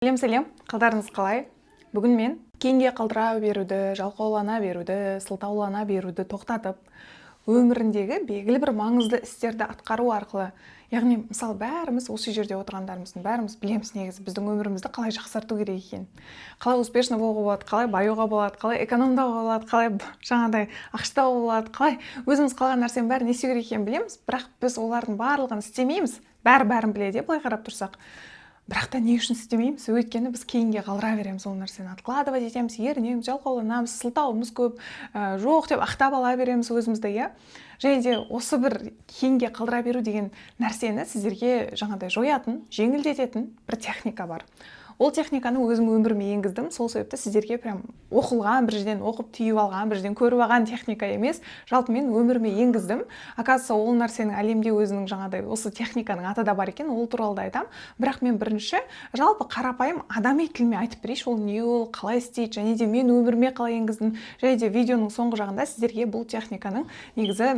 Сәлем, қалдарыңыз қалай? Бүгін мен кейінге қалдыра беруді, жалқаулана беруді, сылтаулана беруді тоқтатып, өміріндегі белгілі бір маңызды істерді атқару арқылы, яғни мысалы бәріміз осы жерде отырғандарымыздың бәріміз білеміз негізі біздің өмірімізді қалай жақсарту керек екенін. Қалай успешно болуға болады, қалай баюға болады, қалай экономдауға болады, қалай жаңағыдай ақшатауға болады, қалай өзіміз қалаған нәрсенің бәрін не істеу керек екенін білеміз, бірақ біз олардың барлығын істемейміз. Бәрін біледі, былай қарап тұрсақ. Бірақ та не үшін істемейміз? Өйткені біз кейінге қалдыра береміз ол нәрсені. Откладывать етеміз, ерінеміз, жалқауланамыз, сылтауымыз көп, жоқ деп ақтап ала береміз өзімізді, иә. Және де осы бір кейінге қалдыра беру деген нәрсені сіздерге жаңағыдай жоятын, жеңілдететін бір техника бар. Ол техниканы өзім өміріме енгіздім. Сол себепті сіздерге прям оқылған, бір жерден оқып түйіп алған, бір жерден көріп алған техника емес. Жалпы мен өміріме енгіздім. Оказывается, ол нәрсенің әлемде өзінің жаңағыдай осы техниканың аты да бар екен, ол туралы да айтамын. Бірақ мен бірінші жалпы қарапайым адами тілмен айтып берейінші, ол не ол, қалай істейді, және де мен өміріме қалай енгіздім. Және де видеоның соңғы жағында сіздерге бұл техниканың негізі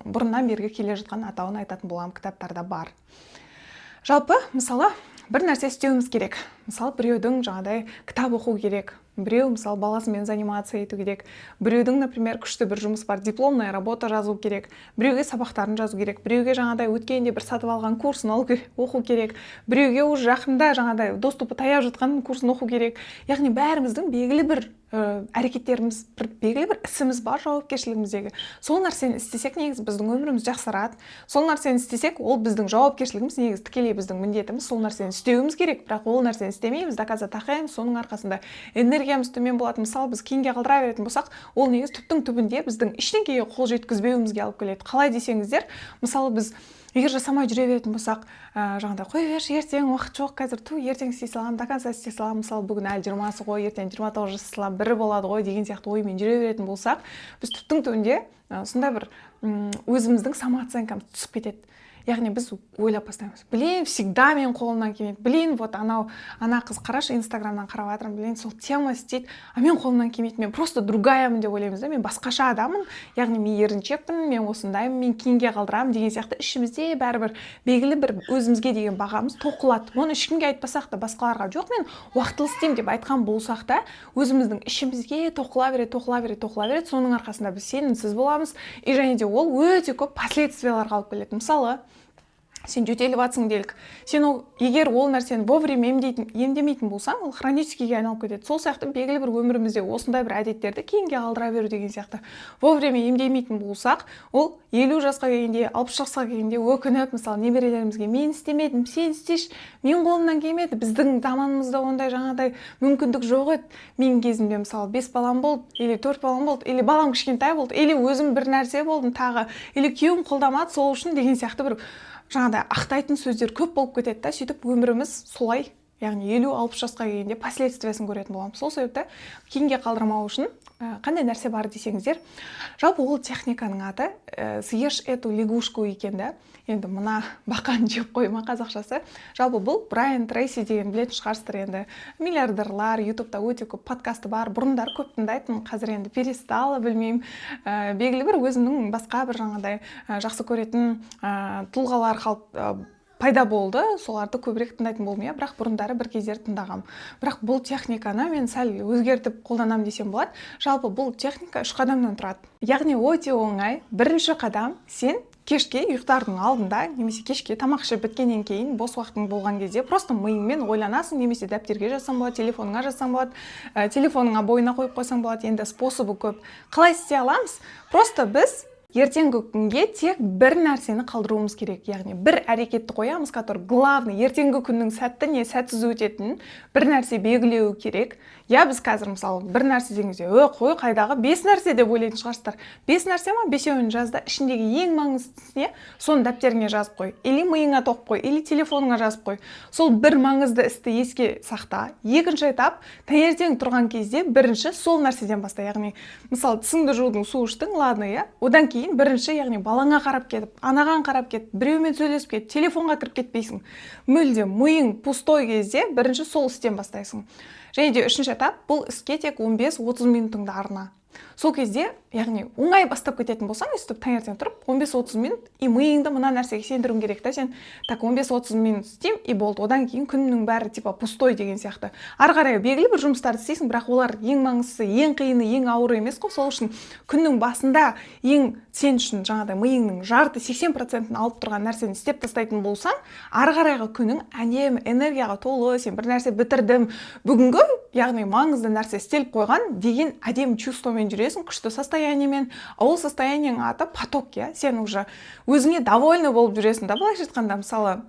бұрыннан бергі келе жатқан атауын айтатын боламын, кітаптарда бар. Жалпы, мысалы, бір нәрсе істеуіміз керек. Мысалы, біреудің жаңағыдай кітап оқу керек. Біреу, мысалы, баласымен занимация ету керек. Біреудің, например, күшті бір жұмыс бар, дипломная работа жазу керек. Біреуге сабақтарын жазу керек. Біреуге жаңағыдай өткенде бір сатып алған курсын оқу керек. Біреуге уже жақында жаңағыдай доступы таяп жатқан курсын оқу керек. Яғни бәріміздің белгілі бір әрекеттеріміз, белгілі бір ісіміз бар жауапкершілігіміздегі. Сол нәрсені істесек, негізі біздің өміріміз жақсарады. Сол нәрсені істесек, ол біздің жауапкершілігіміз, негізі тікелей біздің міндетіміз. Сол нәрсені істеуіміз керек, бірақ ол нәрсені істемейміз, доказа тақаймыз, соның арқасында энергиямыз төмен болады. Мысалы, біз кейінге қалдыра беретін болсақ, ол негізі түптің түбінде біздің ештеңеге қол жеткізбеуімізге алып келеді. Қалай десеңіздер, мысалы, біз егер жасамай жүре беретін болсақ, жаңағыдай қой берші, ертең уақыт жоқ, қазір ертең істей саламын, до конца істей саламын, мысалы бүгін әлі 20-сы ғой, ертең 29 жасай саламын, бірі болады ғой деген сияқты оймен жүре беретін болсақ, біз түптің түбінде сондай бір өзіміздің самооценкамыз түсіп кетеді. Яғни біз ойлап бастаймыз. Блин, всегда мен қолымнан келмейді. Блин, вот ана қыз қарашы, инстаграмнан қарап жатырмын, блин, сол тема істейді, а мен қолымнан келмейді. Мен просто другаямын деп ойлаймыз да. Мен басқаша адаммын. Яғни мен еріншекпін, мен осындаймын, мен кейінге қалдырамын деген сияқты ішімізде бәрібір белгілі бір өзімізге деген бағамыз тоқылады. Оны ешкімге айтпасақ та, басқаларға жоқ, мен уақытылы істеймін деп айтқан болсақ та, өзіміздің ішімізге тоқыла береді. Соның арқасында біз сенімсіз боламыз. И және де ол өте көп последствияларға алып келеді. Мысалы, сен жөтеліп жатсың делік. Сен егер ол нәрсені вовремя емдемейтін болсаң, ол хроническийге айналып кетеді. Сол сияқты белгілі бір өмірімізде осындай бір әдеттерді кейінге қалдыра беру деген сияқты. Вовремя емдемейтін болсақ, ол 50 жасқа келгенде, 60 жасқа келгенде өкініп, мысалы, немерелерімізге мен істемедім, сен істеші, мен қолымнан келмеді. Біздің заманымызда ондай жаңағыдай мүмкіндік жоқ еді. Мен кезімде, мысалы, 5 балам болды, или 4 балам болды, или балам кішкентай болды, или өзім бір нәрсе болдым тағы, или күйеуім қолдамады, сол үшін деген сияқты бір жаңағыдай ақтайтын сөздер көп болып кетеді да, сөйтіп өміріміз солай, яғни 50-60 жасқа келгенде последствиясын көретін боламыз. Сол себепті кейінге қалдырмау үшін қандай нәрсе бар десеңіздер, жалпы ол техниканың аты съешь эту лягушку екен да. Енді мына бақан жеп қойма қазақшасы. Жалпы бұл Брайан Трейси деген білетін шығарсыздар, енді миллиардерлар, ютубта өте көп подкасты бар. Бұрындар көп тыңдайтын, қазір енді перестала, білмеймін. Белгілі бір өзімнің басқа бір жаңағыдай жақсы көретін тұлғалар пайда болды, соларды көбірек тыңдайтын болдым, бірақ бұрындары бір кездер тыңдағам. Бірақ бұл техниканы мен сәл өзгертіп қолданам десем болады. Жалпы бұл техника 3 қадамнан тұрады. Яғни өте оңай. Бірінші қадам, сен кешке ұйықтардың алдында, немесе кешке тамақ ішіп біткеннен кейін, бос уақытың болған кезде просто миыңмен ойланасың, немесе дәптерге жазсаң болады, телефоныңа жазсаң болады, телефоныңа бойына қойып қойсаң болады. Енді способы көп. Қалай істей аламыз? Просто біз ертеңгі күнге тек бір нәрсені қалдыруымыз керек. Яғни бір әрекетті қоямыз, который главный, ертеңгі күннің сәтті не сәтсіз өтетін бір нәрсе белгілеу керек. Я біз қазір мысалы бір нәрсе дегенде, қой қайдағы 5 нәрсе деп ойлайтын шығарсыздар. 5 нәрсе ма? 5-еуін жазда, ішіндегі ең маңыздысы не? Соны дәптеріңе жазып қой, или миыңа тоқып қой, или телефоныңа жазып қой. Сол бір маңызды істі еске сақта. Екінші этап, таңертең тұрған кезде бірінші сол нәрседен баста. Яғни, мысалы, тісіңді жудың, су іштің, ладно, я. Одан кейін бірінші, яғни балаңа қарап кетіп, анаған қарап кетіп, біреумен сөйлесіп кетіп, телефонға кіріп кетпейсің. Мүлде миың пустой кезде бірінші сол істен бастайсың. Және де үшінші этап, бұл іске тек 15-30 минутыңды арна. Сол кезде, яғни оңай бастап кететін болсаң, өстіп таңертең тұрып 15-30 минут и миыңды мына нәрсеге сендіруің керек та, сен так 15-30 минут істеймін и болды. Одан кейін күннің бәрі типа пустой деген сияқты. Ары қарай белгілі бір жұмыстарды істейсің, бірақ олар ең маңыздысы, ең қиыны, ең ауыры емес қой. Сол үшін күннің басында ең сен үшін жаңағыдай миыңның жарты 80%-ін алып тұрған нәрсені істеп тастайтын болсаң, ары қарайғы күнің әдемі энергияға толы, сен бір нәрсе бітірдім, бүгінгі, яғни маңызды нәрсе істеліп қойған деген әдемі чувствомен жүресің, күшті состояниемен. Ол состояниең аты поток, я. Сен уже өзіңе довольны болып жүресің да, былайша айтқанда, мысалы,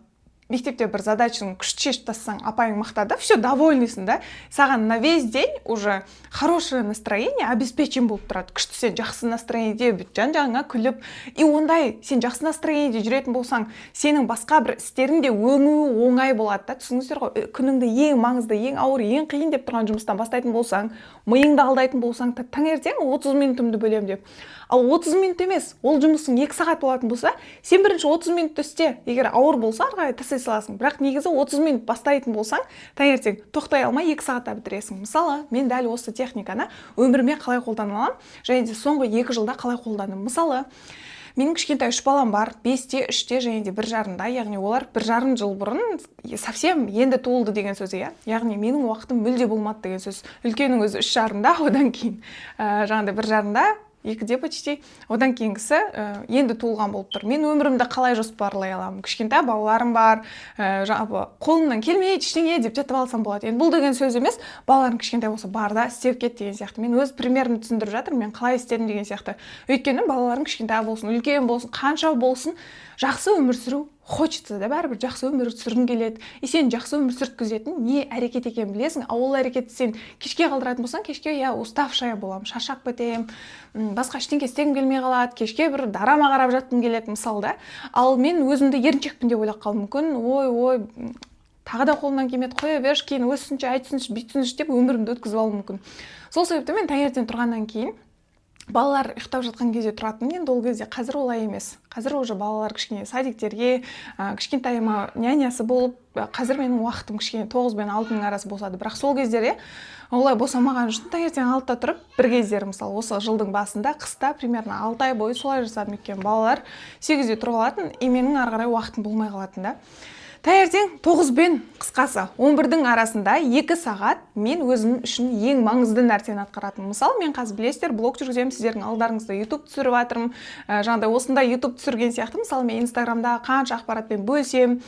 мектепте бір задачаны күшті шешіп тастасаң, апайың мақтады, все, довольныйсың да. Саған на весь день уже хорошее настроение обеспечен болып тұрады. Күшті сен жақсы настроениеде жан-жағыңа күліп, и ондай сен жақсы настроениеде жүретін болсаң, сенің басқа бір істерің де өңуі оңай болады да. Түсініңіздер ғой, күніңді ең маңызды, ең ауыр, ең қиын деп тұрған жұмыстан бастайтын болсаң, миыңды алдайтын болсаң, таңертең 30 минутымды бөлем деп. Ал 30 минут емес, ол жұмысың 2 сағат болатын болса, сен бірінші 30 минутты істе. Егер ауыр болса, ары қарай тастай саласың. Бірақ негізі 30 минут бастайтын болсаң, таңертең тоқтай алмай 2 сағатта бітіресің. Мысалы, мен дәл осы техниканы өміріме қалай қолдана аламын, және де соңғы 2 жылда қалай қолдандым. Мысалы, менің кішкентай 3 балам бар, 5-те, 3-те және де 1,5-да, яғни олар 1,5 жыл бұрын совсем енді туылды деген сөз, иә. Яғни менің уақытым мүлде болмады деген сөз. Үлкеннің өзі 3,5-да, одан кейін жаңағыдай 1,5-да, 2-де почти, одан кейінгісі енді туылған болып тұр. Мен өмірімді қалай жоспарлай аламын? Кішкентай балаларым бар, қолымнан келмейді, ештеңе деп жатып алсам болады. Енді бұл деген сөз емес, балаларым кішкентай болса бар да, істеп кет деген сияқты. Мен өз примерімді түсіндіріп жатырмын, мен қалай істедім деген сияқты. Өйткені балаларым кішкентай болсын, үлкен болсын, қанша болсын, жақсы өмір сүру хочется да, бәрібір жақсы өмір сүргің келеді. И сен жақсы өмір сүрткізетін не әрекет екенін білесің. А ол әрекетті сен кешке қалдыратын болсаң, кешке я уставшая боламын, шаршап кетемін, басқа ештеңе істегім келмей қалады, кешке бір драма қарап жатқым келеді, мысалы да. Ал мен өзімді еріншекпін деп ойлап қалуым мүмкін. Ой, тағы да қолымнан келмеді, қоя берші, кейін өссінші, айтсыншы, бүйтсінші деп өмірімді өткізіп алуым мүмкін. Сол себепті мен таңертең тұрғаннан кейін балалар ұйықтап жатқан кезде тұратын, енді ол кезде қазір олай емес. Қазір уже балалар кішкене садиктерге, кішкентайыма нянясы болып, қазір менің уақытым кішкене 9 пен 6-ның арасы босады. Бірақ сол кездері олай босамаған үшін таңертең 6-та тұрып, бір кездері, мысалы, осы жылдың басында, қыста примерно 6 ай бойы солай жасадым, екен балалар 8-де тұрып алатын, и менің ары қарай уақытым болмай қалатын да. Таңертең 9 пен қысқасы 11-дің арасында 2 сағат мен өзім үшін ең маңызды нәрсені атқаратынмын. Мысалы, мен қазір білесіздер, блог жүргіземін, сіздердің алдарыңызда YouTube түсіріп жатырмын. Жаңағыдай осындай YouTube түсірген сияқты, мысалы, мен Инстаграмда қанша ақпаратпен бөлісем,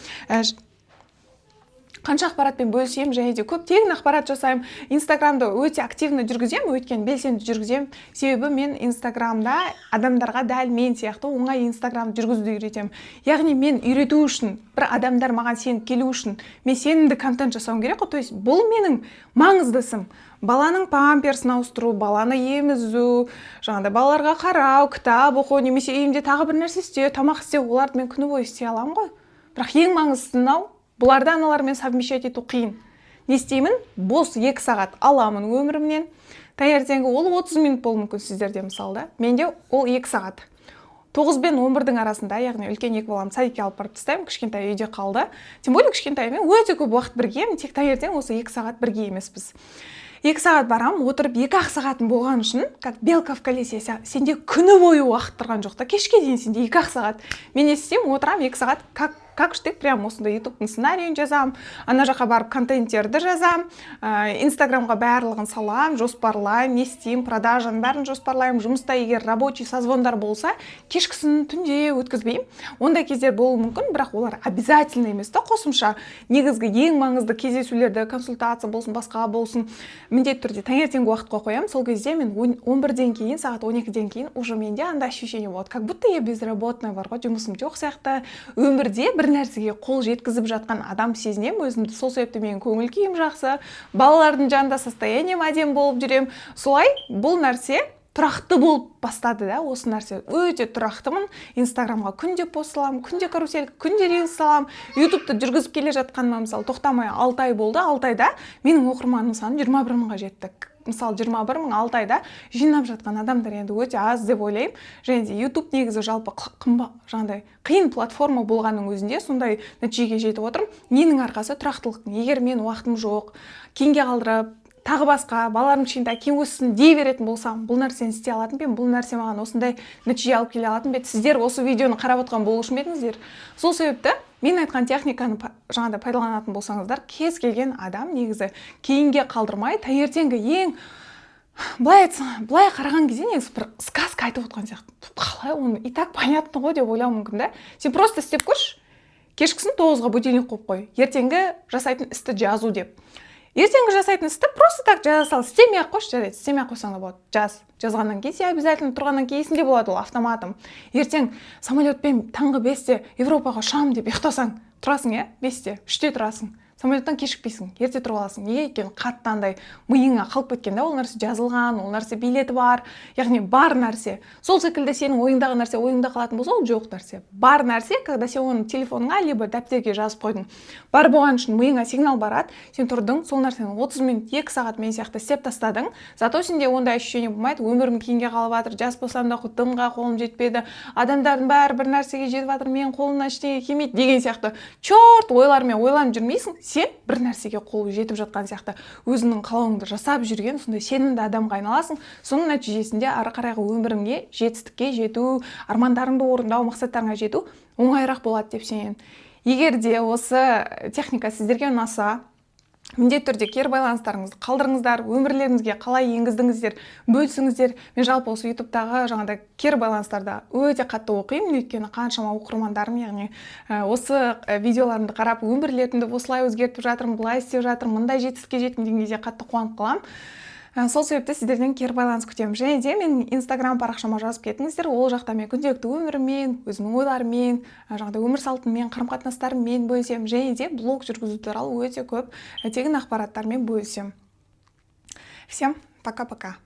және де көптеген ақпарат жасаймын. Инстаграмды өте активно жүргізем, өйткені белсенді жүргізем. Себебі мен Инстаграмда адамдарға дәл мен сияқты оңай Инстаграмды жүргізуді үйретемін. Яғни мен үйрету үшін, бір адамдар маған сеніп келу үшін, мен сенімді контент жасауым керек қой. То есть бұл менің маңыздысым. Баланың памперсін ауыстыру, баланы емізу, жаңағыдай балаларға қарау, кітап оқу, немесе үйімде тағы бір нәрсе істеу, тамақ істеу, оларды мен күні бойы істей аламын ғой. Бірақ ең маңыздысы мынау, бұларды аналармен совмещать ету қиын. Не істеймін? Бос 2 сағат аламын өмірімнен. Таңертеңгі ол 30 минут болуы мүмкін сіздерде, мысалы да. Менде ол 2 сағат. 9 пен 11-дің арасында, яғни үлкен 2 балам садикке алып барып тастаймын, кішкентай үйде қалды. Тем более кішкентаймен өте көп уақыт біргемін, тек таңертең осы 2 сағат бірге емеспіз. 2 сағат барам, отырып 2 сағатын болған үшін, как белка в колесе, сенде күні бойы уақыт тұрған жоқ та, кешке дейін сенде 2 сағат. Мен не істеймін, отырам 2 сағат, как штек, прям осындай ютубтың сценарийін жазам, ана жаққа барып контенттерді жазам, инстаграмға барлығын салам, жоспарлайм, не істеймін, продажаның бәрін жоспарлайм, жұмыста егер рабочий созвондар болса, кешкісін түнде өткізбеймін. Ондай кездер болуы мүмкін, бірақ олар обязательно емес та, қосымша негізгі ең маңызды кездесулерді, консультация болсын, басқа болсын, міндетті түрде таңертеңгі уақытқа қоямын. Сол кезде мен 11-ден кейін, сағат 12-ден кейін уже менде андай ощущение болады, как будто я безработный бар ғой, жұмысым жоқ сияқты, өмірде бір нәрсеге қол жеткізіп жатқан адам сезінем өзімді. Сол себепті менің көңіл күйім жақсы, балалардың жанында состоянием әдемі болып жүрем. Солай бұл нәрсе тұрақты болып бастады да, осы нәрсе өте тұрақтымын. Инстаграмға күнде пост саламын, күнде карусель, күнде рилс саламын. ютубты жүргізіп келе жатқаныма, мысалы, тоқтамай 6 ай болды. 6 айда менің оқырманым саны 21 мыңға жетті. Мысалы, 21 мың 6 айда жинап жатқан адамдар енді өте аз деп ойлаймын. Және де YouTube негізі жалпы жаңағыдай қиын платформа болғанның өзінде сондай нәтижеге жетіп отырмын. Ненің арқасы? Тұрақтылықтың. Егер мен уақытым жоқ, кейінге қалдырып, тағы басқа балаларым кішкентай кейін өссін дей беретін болсам, бұл нәрсені істей алатын ба едім, бұл нәрсе маған осындай нәтиже алып келе алатын ба еді, сіздер осы видеоны қарап отқан болушы ма едіңіздер? Сол себепті мен айтқан техниканы жаңағыдай пайдаланатын болсаңыздар, кез келген адам негізі кейінге қалдырмай, таңертеңгі ең былай қараған кезде негізі бір сказка айтып отқан сияқты. Қалай оны и так понятно ғой деп ойлау мүмкін да. Сен просто істеп көрші. Кешкісін 9-ға будильник қойып қой. Ертеңгі жасайтын істі жазу деп. Ертеңгі жасайтын істі просто так жаза сал. Істемей ақ қойшы, жарайды. Істемей ақ қойсаң да болады. Жазғаннан кейін сен обязательно тұрғаннан кейін есіңде болады, ол автоматом. Ертең самолетпен таңғы 5-те Европаға ұшамын деп ұйықтасаң, тұрасың, 5-те, 3-те тұрасың. Самолеттан кешікпейсің, ерте тұрып аласың. Неге екенін қатты андай миыңа қалып кеткен да, ол нәрсе жазылған, ол нәрсе билеті бар, яғни бар нәрсе. Сол секілді сенің ойыңдағы нәрсе ойыңда қалатын болса, ол жоқ нәрсе. Бар нәрсе, когда сен оны телефоныңа либо дәптерге жазып қойдың. Бар болған үшін миыңа сигнал барады, сен тұрдың, сол нәрсені 30 минут, 2 сағат мен сияқты істеп тастадың. Зато сенде ондай ощущение болмайды, өмірім кейінге қалып жатыр, жас болсам да дымға қолым жетпеді, адамдардың бәрі бір нәрсеге жетіп жатыр, менің қолымнан ештеңе келмейді деген сияқты чорт ойлармен ойланып жүрмейсің. Сен бір нәрсеге қолы жетіп жатқан сияқты өзіңнің қалауыңды жасап жүрген сондай сенімді адамға айналасың. Соның нәтижесінде ары қарайғы өміріңе жетістікке жету, армандарыңды орындау, мақсаттарыңа жету оңайырақ болады деп сенемін. Егер де осы техника сіздерге ұнаса, міндетті түрде кері байланыстарыңызды қалдырыңыздар, өмірлеріңізге қалай енгіздіңіздер, бөлісіңіздер. Мен жалпы осы ютубтағы жаңағыдай кері байланыстарда өте қатты оқимын, өйткені қаншама оқырмандарым, яғни осы видеоларымды қарап өмірлерімді осылай өзгертіп жатырмын, былай істеп жатырмын, мындай жетістікке жеттім деген кезде қатты қуанып қаламын. Сол себепті сіздерден кері байланыс күтемін. Және де мен Инстаграм парақшама жазып кетіңіздер. Ол жақта мен күнделікті өміріммен, өзімнің ойларыммен, жаңағыдай өмір салтыммен, қарым-қатынастарыммен бөлісемін. Және де блог жүргізу туралы өте көп тегін ақпараттармен бөлісемін. Всем пока-пока.